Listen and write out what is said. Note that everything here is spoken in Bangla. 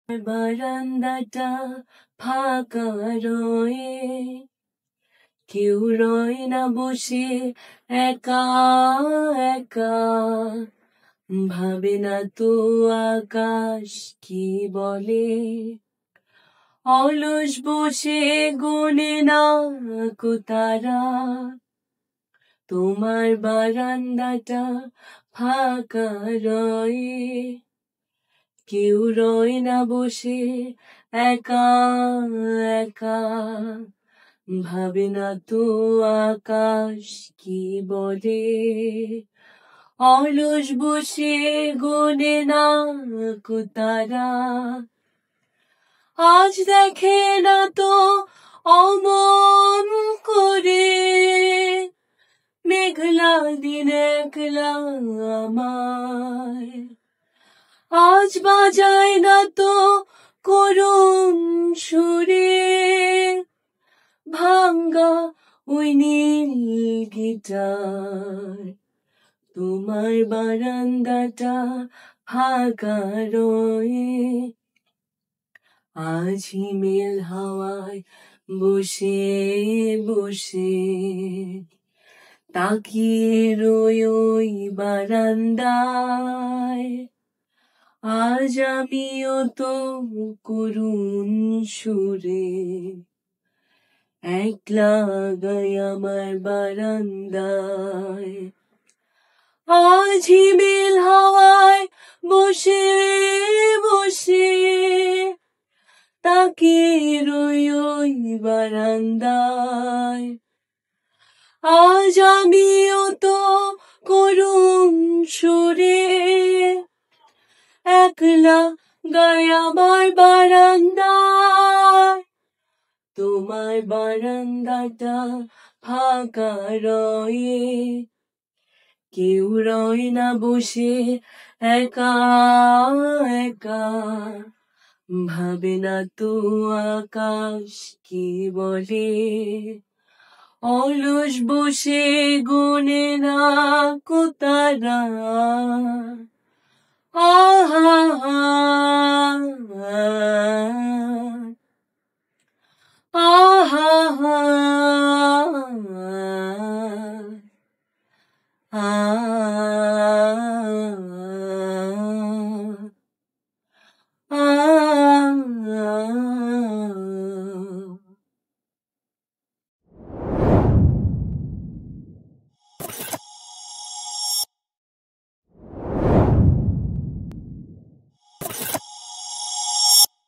বারান্দাটা ফাঁকা রয়ে, কেউ রয় না বসে একা একা, ভাবে না তো আকাশ কি বলে, অলস বসে গোনে না কো তারা, তোমার বারান্দাটা ফাঁকা রয়ে, কেউ রয় না বসে একা একা, ভাবে না তো আকাশ কি বলে, অলস বসে গোনে না কো তারা, আজ দেখে না তো অমন করে, মেঘলা দিন একলা আমায়, আজ বাজায় না তো করুণ সুরে, ভাঙ্গা ওই নীল গিটার, তোমার বারান্দাটা ফাঁকা রয়ে, আজ হিমেল হাওয়ায় বসে বসে, তাকিয়ে রই ওই বারান্দায়, আজ আমিও তো করুণ সুরে, একলা গাই আমার বারান্দায়, আজ হিমেল হাওয়ায় বসে বসে, তাকিয়ে রই ওই বারান্দায়, আজ আমিও তো করুণ সুরে, একলা গাই আমার বারান্দায়, তোমার বারান্দাটা ফাঁকা রয়ে, কেউ রয় না বসে একা একা, ভাবে না তো আকাশ কি বলে, অলস বসে গোনে না কো তারা, আহা